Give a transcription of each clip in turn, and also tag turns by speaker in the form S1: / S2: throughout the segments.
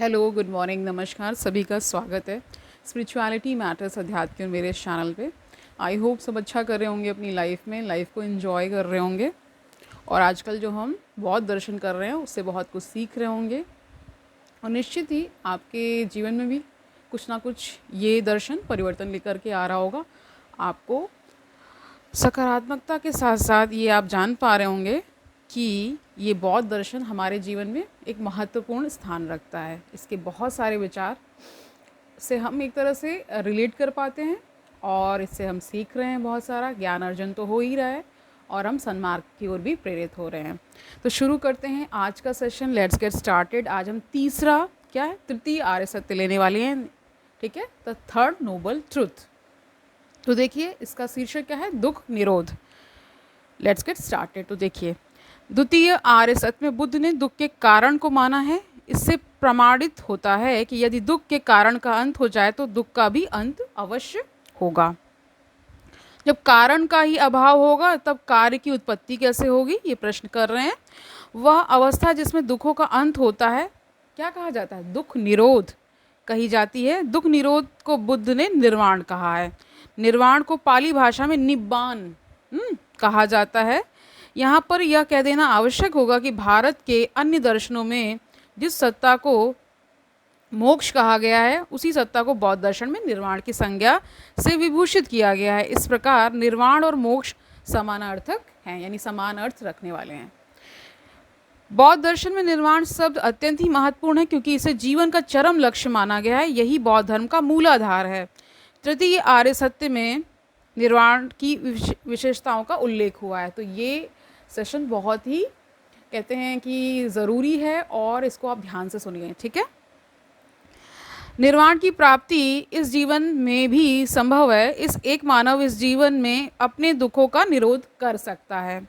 S1: Hello, good morning, नमस्कार, सभी का स्वागत है स्पिरिचुअलिटी मैटर्स अध्यात्म के मेरे इस चैनल पे। आई होप सब अच्छा कर रहे होंगे अपनी लाइफ में, लाइफ को एंजॉय कर रहे होंगे। और आजकल जो हम बहुत दर्शन कर रहे हैं उससे बहुत कुछ सीख रहे होंगे। और निश्चित ही आपके जीवन में भी कुछ ना कुछ ये दर्शन परिवर्तन लेकर के आ रहा होगा। आपको सकारात्मकता के साथ साथ ये आप जान पा रहे होंगे कि ये बौद्ध दर्शन हमारे जीवन में एक महत्वपूर्ण स्थान रखता है। इसके बहुत सारे विचार से हम एक तरह से रिलेट कर पाते हैं और इससे हम सीख रहे हैं, बहुत सारा ज्ञान अर्जन तो हो ही रहा है और हम सन्मार्ग की ओर भी प्रेरित हो रहे हैं। तो शुरू करते हैं आज का सेशन। Let's get started. आज हम तृतीय आर्य सत्य लेने वाले हैं। ठीक है, द थर्ड नोबल ट्रुथ। तो देखिए इसका शीर्षक क्या है, दुख निरोध। Let's get started. तो देखिए, द्वितीय आर्य सत्य में बुद्ध ने दुख के कारण को माना है। इससे प्रमाणित होता है कि यदि दुख के कारण का अंत हो जाए तो दुख का भी अंत अवश्य होगा। जब कारण का ही अभाव होगा तब कार्य की उत्पत्ति कैसे होगी, ये प्रश्न कर रहे हैं। वह अवस्था जिसमें दुखों का अंत होता है क्या कहा जाता है, दुख निरोध कही जाती है। दुख निरोध को बुद्ध ने निर्वाण कहा है। निर्वाण को पाली भाषा में निब्बान कहा जाता है। यहाँ पर यह कह देना आवश्यक होगा कि भारत के अन्य दर्शनों में जिस सत्ता को मोक्ष कहा गया है उसी सत्ता को बौद्ध दर्शन में निर्वाण की संज्ञा से विभूषित किया गया है। इस प्रकार निर्वाण और मोक्ष समानार्थक हैं, यानी समान अर्थ रखने वाले हैं। बौद्ध दर्शन में निर्वाण शब्द अत्यंत ही महत्वपूर्ण है क्योंकि इसे जीवन का चरम लक्ष्य माना गया है। यही बौद्ध धर्म का मूलाधार है। तृतीय आर्य सत्य में निर्वाण की विशेषताओं का उल्लेख हुआ है। तो ये सेशन बहुत ही कहते हैं कि ज़रूरी है और इसको आप ध्यान से सुनिए। ठीक है, निर्वाण की प्राप्ति इस जीवन में भी संभव है। एक मानव इस जीवन में अपने दुखों का निरोध कर सकता है।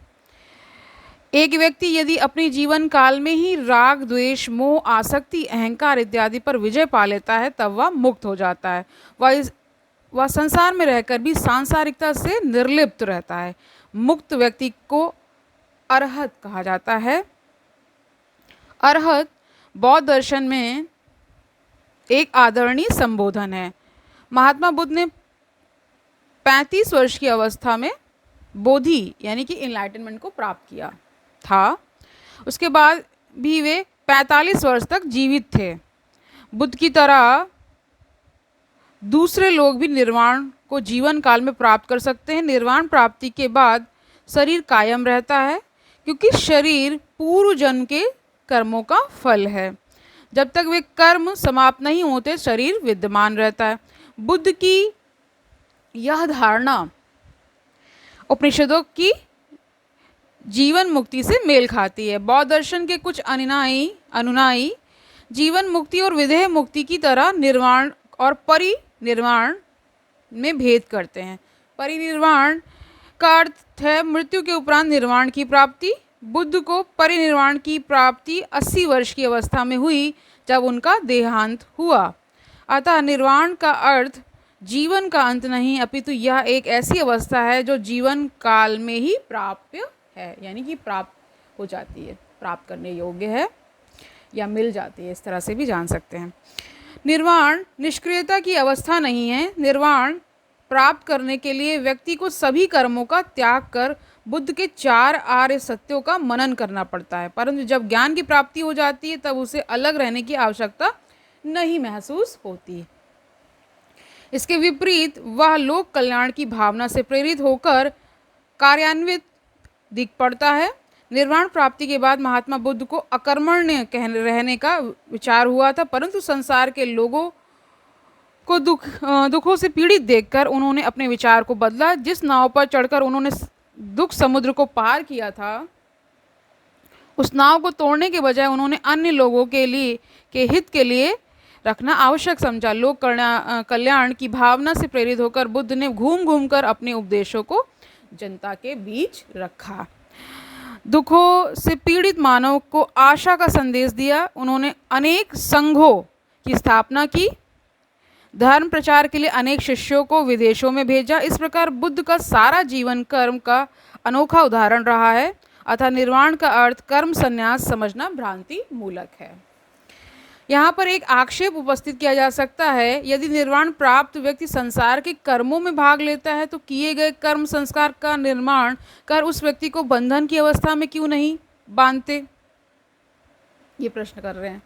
S1: एक व्यक्ति यदि अपने जीवन काल में ही राग, द्वेष, मोह, आसक्ति, अहंकार इत्यादि पर विजय पा लेता है तब वह मुक्त हो जाता है। वह संसार में रहकर भी सांसारिकता से निर्लिप्त रहता है। मुक्त व्यक्ति को अरहत कहा जाता है। अरहत बौद्ध दर्शन में एक आदरणीय संबोधन है। महात्मा बुद्ध ने 35 वर्ष की अवस्था में बोधि यानी कि इनलाइटनमेंट को प्राप्त किया था। उसके बाद भी वे 45 वर्ष तक जीवित थे। बुद्ध की तरह दूसरे लोग भी निर्वाण को जीवन काल में प्राप्त कर सकते हैं। निर्वाण प्राप्ति के बाद शरीर कायम रहता है क्योंकि शरीर पूर्व जन्म के कर्मों का फल है। जब तक वे कर्म समाप्त नहीं होते शरीर विद्यमान रहता है। बुद्ध की यह धारणा उपनिषदों की जीवन मुक्ति से मेल खाती है। बौद्ध दर्शन के कुछ अनुयायी जीवन मुक्ति और विदेह मुक्ति की तरह निर्वाण और परिनिर्वाण में भेद करते हैं। परिनिर्वाण का अर्थ है मृत्यु के उपरांत निर्वाण की प्राप्ति। बुद्ध को परिनिर्वाण की प्राप्ति 80 वर्ष की अवस्था में हुई जब उनका देहांत हुआ। अतः निर्वाण का अर्थ जीवन का अंत नहीं अपितु यह एक ऐसी अवस्था है जो जीवन काल में ही प्राप्य है, यानी कि प्राप्त हो जाती है, प्राप्त करने योग्य है या मिल जाती है, इस तरह से भी जान सकते हैं। निर्वाण निष्क्रियता की अवस्था नहीं है। निर्वाण प्राप्त करने के लिए व्यक्ति को सभी कर्मों का त्याग कर बुद्ध के 4 आर्य सत्यों का मनन करना पड़ता है। परंतु जब ज्ञान की प्राप्ति हो जाती है तब उसे अलग रहने की आवश्यकता नहीं महसूस होती। इसके विपरीत वह लोक कल्याण की भावना से प्रेरित होकर कार्यान्वित दिख पड़ता है। निर्वाण प्राप्ति के बाद महात्मा बुद्ध को अकर्मण्य रहने का विचार हुआ था, परंतु संसार के लोगों को दुखों से पीड़ित देखकर उन्होंने अपने विचार को बदला। जिस नाव पर चढ़कर उन्होंने दुख समुद्र को पार किया था उस नाव को तोड़ने के बजाय उन्होंने अन्य लोगों के हित के लिए रखना आवश्यक समझा। लोक कल्याण की भावना से प्रेरित होकर बुद्ध ने घूम घूम कर अपने उपदेशों को जनता के बीच रखा। दुखों से पीड़ित मानव को आशा का संदेश दिया। उन्होंने अनेक संघों की स्थापना की, धर्म प्रचार के लिए अनेक शिष्यों को विदेशों में भेजा। इस प्रकार बुद्ध का सारा जीवन कर्म का अनोखा उदाहरण रहा है। अतः निर्वाण का अर्थ कर्म संन्यास समझना भ्रांति मूलक है। यहाँ पर एक आक्षेप उपस्थित किया जा सकता है, यदि निर्वाण प्राप्त व्यक्ति संसार के कर्मों में भाग लेता है तो किए गए कर्म संस्कार का निर्माण कर उस व्यक्ति को बंधन की अवस्था में क्यों नहीं बांधते। ये प्रश्न कर रहे हैं।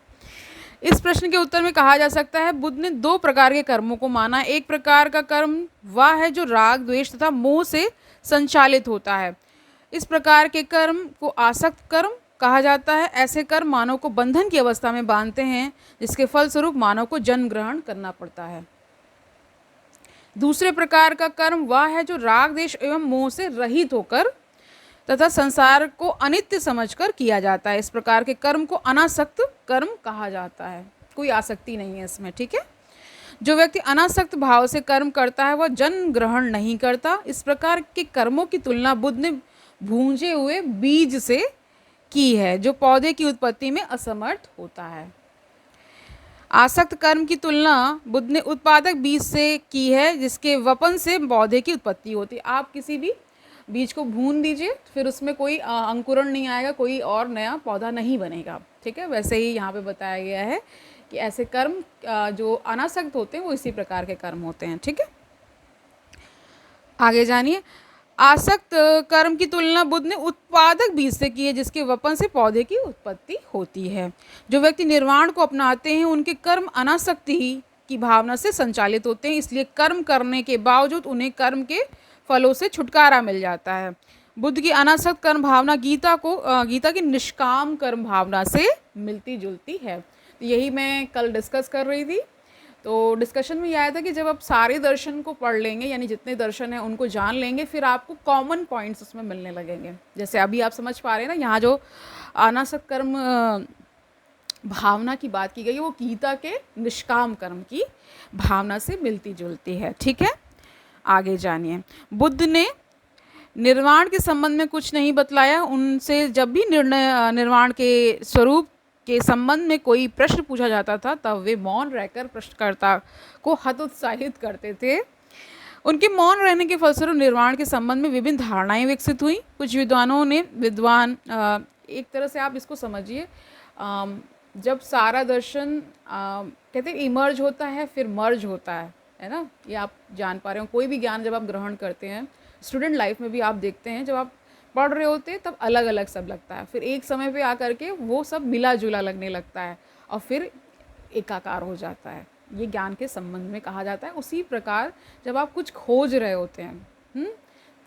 S1: इस प्रश्न के उत्तर में कहा जा सकता है, बुद्ध ने दो प्रकार के कर्मों को माना। एक प्रकार का कर्म वह है जो राग द्वेष तथा मोह से संचालित होता है। इस प्रकार के कर्म को आसक्त कर्म कहा जाता है। ऐसे कर्म मानव को बंधन की अवस्था में बांधते हैं, जिसके फलस्वरूप मानव को जन्म ग्रहण करना पड़ता है। दूसरे प्रकार का कर्म वह है जो राग द्वेष एवं मोह से रहित होकर तथा संसार को अनित्य समझकर किया जाता है। इस प्रकार के कर्म को अनासक्त कर्म कहा जाता है। कोई आसक्ति नहीं है इसमें, ठीक है। जो व्यक्ति अनासक्त भाव से कर्म करता है वह जन्म ग्रहण नहीं करता। इस प्रकार के कर्मों की तुलना बुद्ध ने भूंजे हुए बीज से की है, जो पौधे की उत्पत्ति में असमर्थ होता है। आसक्त कर्म की तुलना बुद्ध ने उत्पादक बीज से की है, जिसके वपन से पौधे की उत्पत्ति होती है। आप किसी भी बीज को भून दीजिए, फिर उसमें कोई अंकुरण नहीं आएगा, कोई और नया पौधा नहीं बनेगा, ठीक है। वैसे ही यहाँ पे बताया गया है कि ऐसे कर्म जो अनासक्त होते हैं वो इसी प्रकार के कर्म होते हैं, ठीक है। आगे जानिए। आसक्त कर्म की तुलना बुद्ध ने उत्पादक बीज से की है, जिसके वपन से पौधे की उत्पत्ति होती है। जो व्यक्ति निर्वाण को अपनाते हैं उनके कर्म अनासक्ति ही की भावना से संचालित होते हैं, इसलिए कर्म करने के बावजूद उन्हें कर्म के फलों से छुटकारा मिल जाता है। बुद्ध की अनासक्त कर्म भावना गीता की निष्काम कर्म भावना से मिलती जुलती है। तो यही मैं कल डिस्कस कर रही थी। तो डिस्कशन में यह आया था कि जब आप सारे दर्शन को पढ़ लेंगे, यानी जितने दर्शन हैं उनको जान लेंगे, फिर आपको कॉमन पॉइंट्स उसमें मिलने लगेंगे। जैसे अभी आप समझ पा रहे हैं ना, यहाँ जो अनासक्त कर्म भावना की बात की गई है वो गीता के निष्काम कर्म की भावना से मिलती जुलती है, ठीक है। आगे जानिए। बुद्ध ने निर्वाण के संबंध में कुछ नहीं बतलाया। उनसे जब भी निर्वाण के स्वरूप के संबंध में कोई प्रश्न पूछा जाता था तब वे मौन रहकर प्रश्नकर्ता को हतोत्साहित करते थे। उनके मौन रहने के फलस्वरूप निर्वाण के संबंध में विभिन्न धारणाएं विकसित हुई। कुछ विद्वानों ने एक तरह से आप इसको समझिए, जब सारा दर्शन कहते हैं इमर्ज होता है फिर मर्ज होता है ना। ये आप जान पा रहे हो। कोई भी ज्ञान जब आप ग्रहण करते हैं, स्टूडेंट लाइफ में भी आप देखते हैं, जब आप पढ़ रहे होते हैं तब अलग अलग सब लगता है, फिर एक समय पे आकर के वो सब मिला जुला लगने लगता है और फिर एकाकार हो जाता है। ये ज्ञान के संबंध में कहा जाता है। उसी प्रकार जब आप कुछ खोज रहे होते हैं,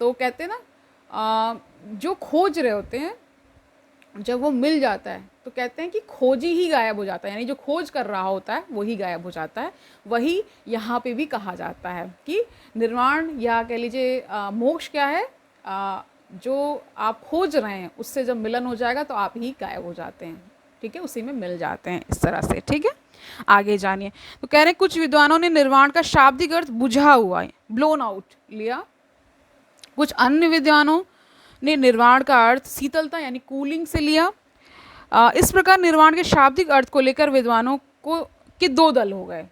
S1: तो कहते हैं ना, जो खोज रहे होते हैं जब वो मिल जाता है तो कहते हैं कि खोजी ही गायब हो जाता है, यानी जो खोज कर रहा होता है वही गायब हो जाता है। वही यहाँ पे भी कहा जाता है कि निर्वाण या कह लीजिए मोक्ष क्या है, जो आप खोज रहे हैं उससे जब मिलन हो जाएगा तो आप ही गायब हो जाते हैं, ठीक है, उसी में मिल जाते हैं, इस तरह से, ठीक है। आगे जानिए। तो कह रहे हैं कुछ विद्वानों ने निर्वाण का शाब्दिक अर्थ बुझा हुआ है, ब्लोन आउट लिया। कुछ अन्य विद्वानों ने निर्वाण का अर्थ शीतलता यानी कूलिंग से लिया। इस प्रकार निर्वाण के शाब्दिक अर्थ को लेकर विद्वानों के दो दल हो गए।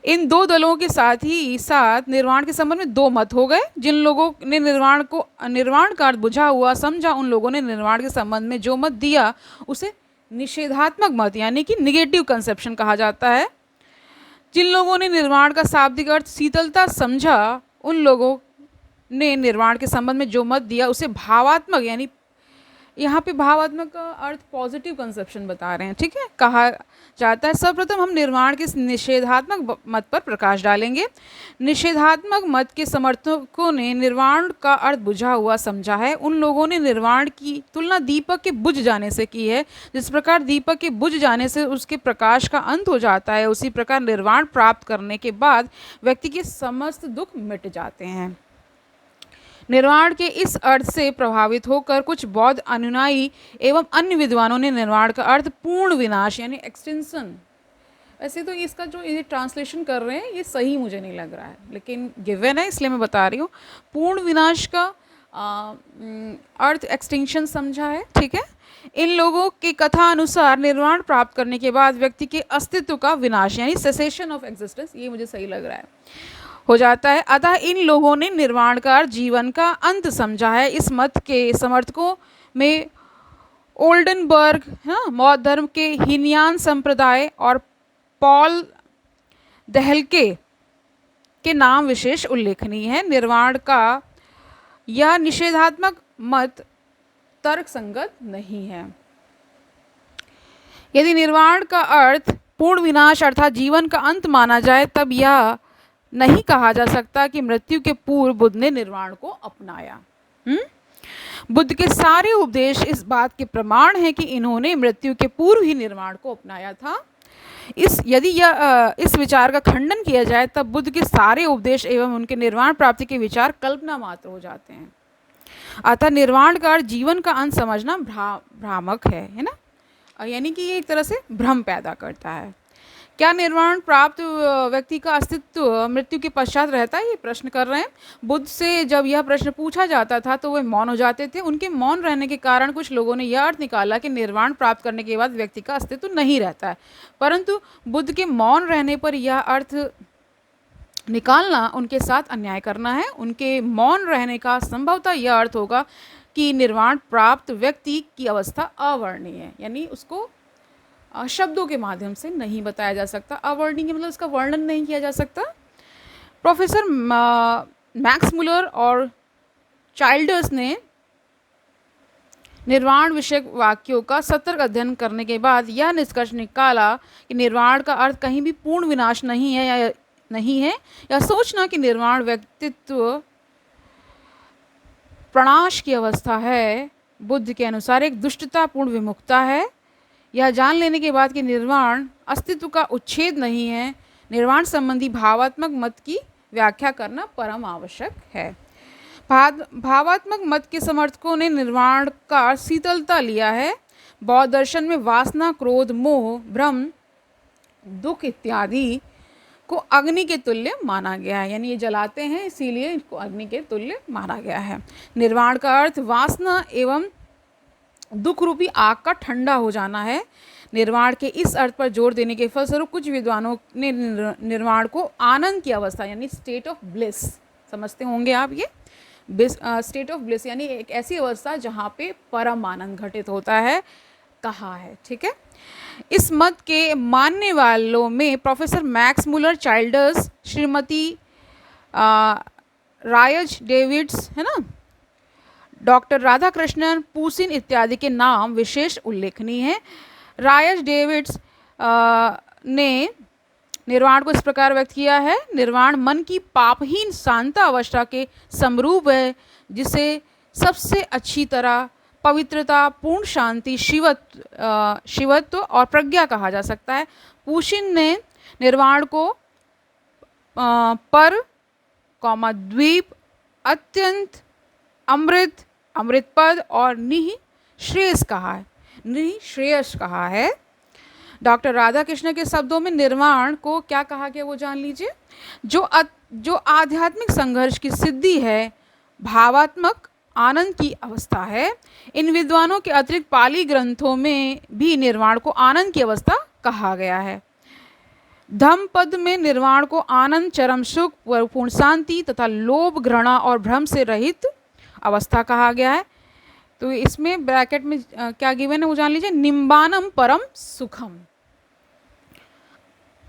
S1: इन दो दलों के साथ ही साथ निर्वाण के संबंध में दो मत हो गए। जिन लोगों ने निर्वाण का अर्थ बुझा हुआ समझा, उन लोगों ने निर्वाण के संबंध में जो मत दिया उसे निषेधात्मक मत यानी कि निगेटिव कंसेप्शन कहा जाता है। जिन लोगों ने निर्वाण का शाब्दिक अर्थ शीतलता समझा, उन लोगों ने निर्वाण के संबंध में जो मत दिया उसे भावात्मक, यानी यहाँ पे भावात्मक का अर्थ पॉजिटिव कंसेप्शन बता रहे हैं, ठीक है, कहा जाता है। सर्वप्रथम हम निर्वाण के निषेधात्मक मत पर प्रकाश डालेंगे। निषेधात्मक मत के समर्थकों ने निर्वाण का अर्थ बुझा हुआ समझा है। उन लोगों ने निर्वाण की तुलना दीपक के बुझ जाने से की है। जिस प्रकार दीपक के बुझ जाने से उसके प्रकाश का अंत हो जाता है, उसी प्रकार निर्वाण प्राप्त करने के बाद व्यक्ति के समस्त दुख मिट जाते हैं। निर्वाण के इस अर्थ से प्रभावित होकर कुछ बौद्ध अनुयायी एवं अन्य विद्वानों ने निर्वाण का अर्थ पूर्ण विनाश यानी एक्सटेंशन, वैसे तो इसका जो ये ट्रांसलेशन कर रहे हैं ये सही मुझे नहीं लग रहा है, लेकिन गिवन है इसलिए मैं बता रही हूँ। पूर्ण विनाश का अर्थ एक्सटेंशन समझा है, ठीक है। इन लोगों के कथा अनुसार निर्वाण प्राप्त करने के बाद व्यक्ति के अस्तित्व का विनाश यानी सेसेशन ऑफ एग्जिस्टेंस, ये मुझे सही लग रहा है, हो जाता है। अतः इन लोगों ने निर्वाण का जीवन का अंत समझा है। इस मत के समर्थकों में ओल्डनबर्ग, हाँ, बौद्ध धर्म के हीनयान संप्रदाय और पॉल दहलके के नाम विशेष उल्लेखनीय है। निर्वाण का यह निषेधात्मक मत तर्कसंगत नहीं है। यदि निर्वाण का अर्थ पूर्ण विनाश अर्थात जीवन का अंत माना जाए, तब यह नहीं कहा जा सकता कि मृत्यु के पूर्व बुद्ध ने निर्वाण को अपनाया। बुद्ध के सारे उपदेश इस बात के प्रमाण हैं कि इन्होंने मृत्यु के पूर्व ही निर्वाण को अपनाया था। यदि इस विचार का खंडन किया जाए, तब बुद्ध के सारे उपदेश एवं उनके निर्वाण प्राप्ति के विचार कल्पना मात्र हो जाते हैं। अतः निर्वाण का अर्थ जीवन का अंत समझना भ्रामक है ना, यानी कि ये एक तरह से भ्रम पैदा करता है। क्या निर्वाण प्राप्त व्यक्ति का अस्तित्व मृत्यु के पश्चात रहता है, ये प्रश्न कर रहे हैं। बुद्ध से जब यह प्रश्न पूछा जाता था तो वे मौन हो जाते थे। उनके मौन रहने के कारण कुछ लोगों ने यह अर्थ निकाला कि निर्वाण प्राप्त करने के बाद व्यक्ति का अस्तित्व नहीं रहता है, परंतु बुद्ध के मौन रहने पर यह अर्थ निकालना उनके साथ अन्याय करना है। उनके मौन रहने का संभवतः यह अर्थ होगा कि निर्वाण प्राप्त व्यक्ति की अवस्था अवर्णनीय है, यानी उसको शब्दों के माध्यम से नहीं बताया जा सकता। अवर्णनीय मतलब उसका वर्णन नहीं किया जा सकता। प्रोफेसर मैक्स मुलर और चाइल्डर्स ने निर्वाण विषयक वाक्यों का सतर्क अध्ययन करने के बाद यह निष्कर्ष निकाला कि निर्वाण का अर्थ कहीं भी पूर्ण विनाश नहीं है या सोचना कि निर्वाण व्यक्तित्व प्रणाश की अवस्था है, बुद्ध के अनुसार एक दुष्टतापूर्ण विमुखता है। यह जान लेने के बाद कि निर्वाण अस्तित्व का उच्छेद नहीं है, निर्वाण संबंधी भावात्मक मत की व्याख्या करना परम आवश्यक है। भावात्मक मत के समर्थकों ने निर्वाण का शीतलता लिया है। बौद्ध दर्शन में वासना, क्रोध, मोह, भ्रम, दुख इत्यादि को अग्नि के तुल्य माना गया है, यानी ये जलाते हैं इसीलिए इनको अग्नि के तुल्य माना गया है। निर्वाण का अर्थ वासना एवं दुख रूपी आग का ठंडा हो जाना है। निर्वाण के इस अर्थ पर जोर देने के फलस्वरूप कुछ विद्वानों ने निर्वाण को आनंद की अवस्था यानी स्टेट ऑफ ब्लिस समझते होंगे आप। ये स्टेट ऑफ ब्लिस यानी एक ऐसी अवस्था जहाँ पे परम आनंद घटित होता है कहा है। ठीक है, इस मत के मानने वालों में प्रोफेसर मैक्स मुलर, चाइल्डर्स, श्रीमती रायज डेविड्स, है ना, डॉक्टर राधाकृष्णन, पूसिन इत्यादि के नाम विशेष उल्लेखनीय हैं। रायज डेविड्स ने निर्वाण को इस प्रकार व्यक्त किया है: निर्वाण मन की पापहीन शांता अवस्था के समरूप है, जिसे सबसे अच्छी तरह पवित्रता, पूर्ण शांति, शिवत्व और प्रज्ञा कहा जा सकता है। पूशिन ने निर्वाण को पर, द्वीप, अत्यंत, अमृत, अमृतपद और निःश्रेयस कहा है। डॉक्टर राधाकृष्ण के शब्दों में निर्वाण को क्या कहा गया वो जान लीजिए: जो आध्यात्मिक संघर्ष की सिद्धि है, भावात्मक आनंद की अवस्था है। इन विद्वानों के अतिरिक्त पाली ग्रंथों में भी निर्वाण को आनंद की अवस्था कहा गया है। धम्मपद में निर्वाण को आनंद, चरम सुख, पूर्ण शांति तथा लोभ, घृणा और भ्रम से रहित अवस्था कहा गया है। तो इसमें ब्रैकेट में क्या गिवन है वो जान लीजिए: निम्बानम परम सुखम।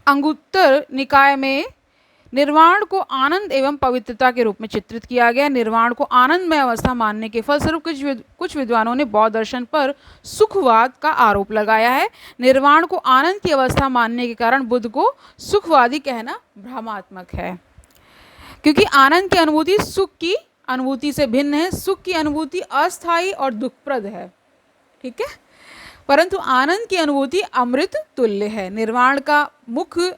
S1: अंगुत्तर निकाय में निर्वाण को आनंद एवं पवित्रता के रूप में चित्रित किया गया। निर्वाण को आनंदमय अवस्था मानने के फलस्वरूप कुछ विद्वानों ने बौद्ध दर्शन पर सुखवाद का आरोप लगाया है। निर्वाण को आनंद की अवस्था मानने के कारण बुद्ध को सुखवादी कहना भ्रमात्मक है, क्योंकि आनंद की अनुभूति सुख की अनुभूति से भिन्न है। सुख की अनुभूति अस्थायी और दुखप्रद है, ठीक है, परंतु आनंद की अनुभूति अमृत तुल्य है। निर्वाण का मुख्य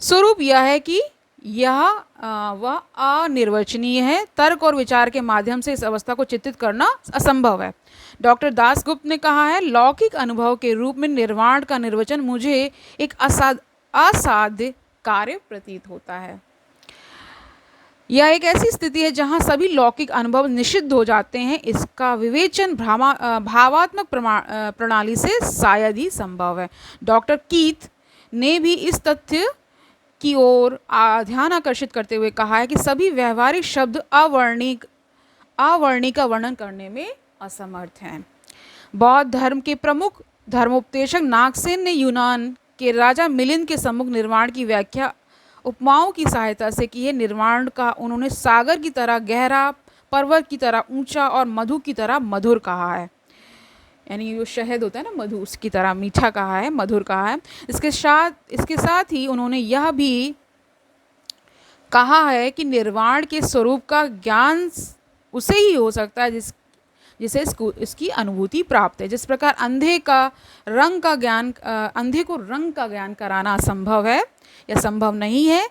S1: स्वरूप यह है कि वह अनिर्वचनीय है। तर्क और विचार के माध्यम से इस अवस्था को चित्रित करना असंभव है। डॉक्टर दासगुप्त ने कहा है: लौकिक अनुभव के रूप में निर्वाण का निर्वचन मुझे एक असाध्य कार्य प्रतीत होता है। यह एक ऐसी स्थिति है जहां सभी लौकिक अनुभव निषिद्ध हो जाते हैं। इसका विवेचन भावात्मक प्रणाली से शायद ही संभव है। डॉक्टर कीथ ने भी इस तथ्य की ओर ध्यान आकर्षित करते हुए कहा है कि सभी व्यवहारिक शब्द अवर्णी का वर्णन करने में असमर्थ हैं।
S2: बौद्ध धर्म के प्रमुख धर्मोपदेशक नागसेन ने यूनान के राजा मिलिंद के सम्मुख निर्वाण की व्याख्या उपमाओं की सहायता से की है। निर्वाण का उन्होंने सागर की तरह गहरा, पर्वत की तरह ऊंचा और मधु की तरह मधुर कहा है। यानी जो शहद होता है ना, मधु, उसकी तरह मीठा कहा है, मधुर कहा है। इसके साथ ही उन्होंने यह भी कहा है कि निर्वाण के स्वरूप का ज्ञान उसे ही हो सकता है जिसे इसकी अनुभूति प्राप्त है। जिस प्रकार अंधे को रंग का ज्ञान कराना असंभव है या संभव नहीं है,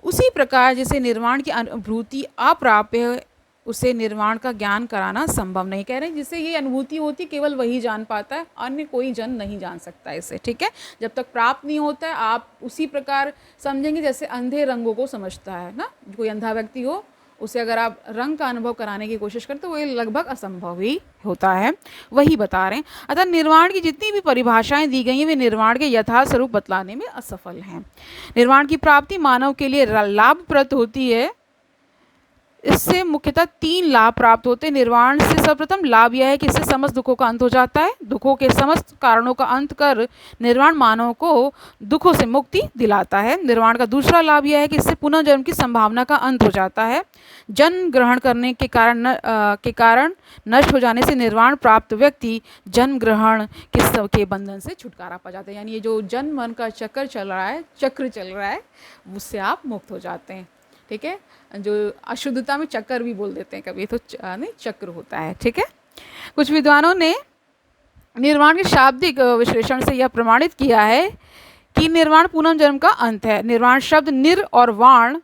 S2: उसी प्रकार जिसे निर्वाण की अनुभूति अप्राप्य है उसे निर्वाण का ज्ञान कराना संभव नहीं। कह रहे हैं जिसे ये अनुभूति होती केवल वही जान पाता है, अन्य कोई जन नहीं जान सकता इसे। ठीक है, जब तक प्राप्त नहीं होता है आप उसी प्रकार समझेंगे जैसे अंधे रंगों को समझता है ना। कोई अंधा व्यक्ति हो, उसे अगर आप रंग का अनुभव कराने की कोशिश करते तो वो लगभग असंभव ही होता है, वही बता रहे हैं। अतः निर्वाण की जितनी भी परिभाषाएं दी गई हैं वे निर्वाण के यथार्थ स्वरूप बतलाने में असफल हैं। निर्वाण की प्राप्ति मानव के लिए लाभप्रद होती है। इससे मुख्यतः 3 लाभ प्राप्त होते हैं। निर्वाण से सर्वप्रथम लाभ यह है कि इससे समस्त दुखों का अंत हो जाता है। दुखों के समस्त कारणों का अंत कर निर्वाण मानव को दुखों से मुक्ति दिलाता है। निर्वाण का दूसरा लाभ यह है कि इससे पुनर्जन्म की संभावना का अंत हो जाता है। जन्म ग्रहण करने के कारण नष्ट हो जाने से निर्वाण प्राप्त व्यक्ति जन्म ग्रहण के बंधन से छुटकारा पा जाते हैं। यानी ये जो जन्म मन का चक्र चल रहा है उससे आप मुक्त हो जाते हैं। ठीक है, जो अशुद्धता में चक्कर भी बोल देते हैं कभी, तो नहीं, चक्र होता है। ठीक है, कुछ विद्वानों ने निर्वाण के शाब्दिक विश्लेषण से यह प्रमाणित किया है कि निर्वाण पुनर्जन्म का अंत है। निर्वाण शब्द निर और वाण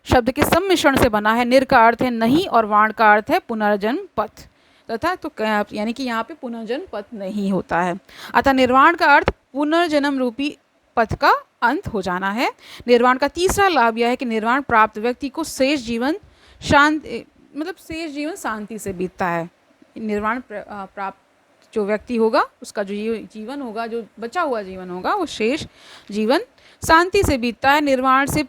S2: शब्द के सम्मिश्रण से बना है। निर का अर्थ है नहीं और वाण का अर्थ है पुनर्जन्म पथ तथा, तो यानी कि यहाँ पे पुनर्जन्म पथ नहीं होता है। अतः निर्वाण का अर्थ पुनर्जन्म रूपी पथ का अंत हो जाना है। निर्वाण का तीसरा लाभ यह है कि निर्वाण प्राप्त व्यक्ति को शेष जीवन शांति से बीतता है। निर्वाण प्राप्त जो व्यक्ति होगा उसका जो जीवन होगा, जो बचा हुआ जीवन होगा, वो शेष जीवन शांति से बीतता है। निर्वाण से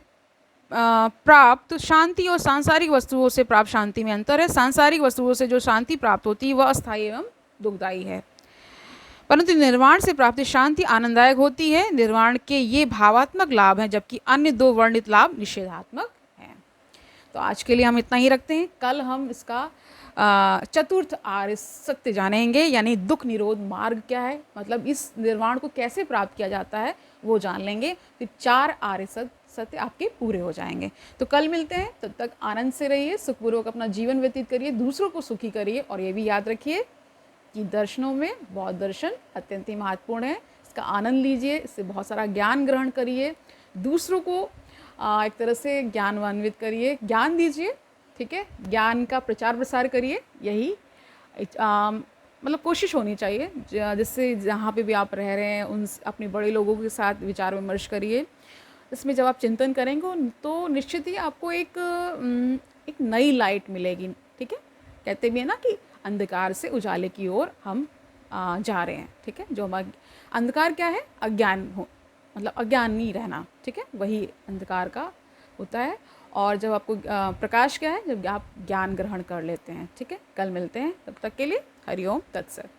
S2: प्राप्त शांति और सांसारिक वस्तुओं से प्राप्त शांति में अंतर है। सांसारिक वस्तुओं से जो शांति प्राप्त होती है वह अस्थायी एवं दुखदायी है, परंतु निर्वाण से प्राप्त शांति आनंददायक होती है। निर्वाण के ये भावात्मक लाभ हैं, जबकि अन्य 2 वर्णित लाभ निषेधात्मक हैं। तो आज के लिए हम इतना ही रखते हैं। कल हम इसका चतुर्थ आर्य सत्य जानेंगे, यानी दुख निरोध मार्ग क्या है, मतलब इस निर्वाण को कैसे प्राप्त किया जाता है वो जान लेंगे। फिर 4 आर्य सत्य आपके पूरे हो जाएंगे। तो कल मिलते हैं, तब तक आनंद से रहिए, सुखपूर्वक अपना जीवन व्यतीत करिए, दूसरों को सुखी करिए। और ये भी याद रखिए कि दर्शनों में बौद्ध दर्शन अत्यंत ही महत्वपूर्ण है। इसका आनंद लीजिए, इससे बहुत सारा ज्ञान ग्रहण करिए, दूसरों को एक तरह से ज्ञानवान्वित करिए, ज्ञान दीजिए। ठीक है, ज्ञान का प्रचार प्रसार करिए, यही मतलब कोशिश होनी चाहिए। जिससे जहाँ पे भी आप रह रहे हैं उन अपने बड़े लोगों के साथ विचार विमर्श करिए। इसमें जब आप चिंतन करेंगे तो निश्चित ही आपको एक नई लाइट मिलेगी। ठीक है, कहते भी है ना कि अंधकार से उजाले की ओर हम जा रहे हैं। ठीक है, जो हमारा अंधकार क्या है, अज्ञान मतलब अज्ञानी रहना। ठीक है, वही अंधकार का होता है। और जब आपको प्रकाश क्या है, जब आप ज्ञान ग्रहण कर लेते हैं। ठीक है, कल मिलते हैं, तब तक के लिए हरिओम तत्सत।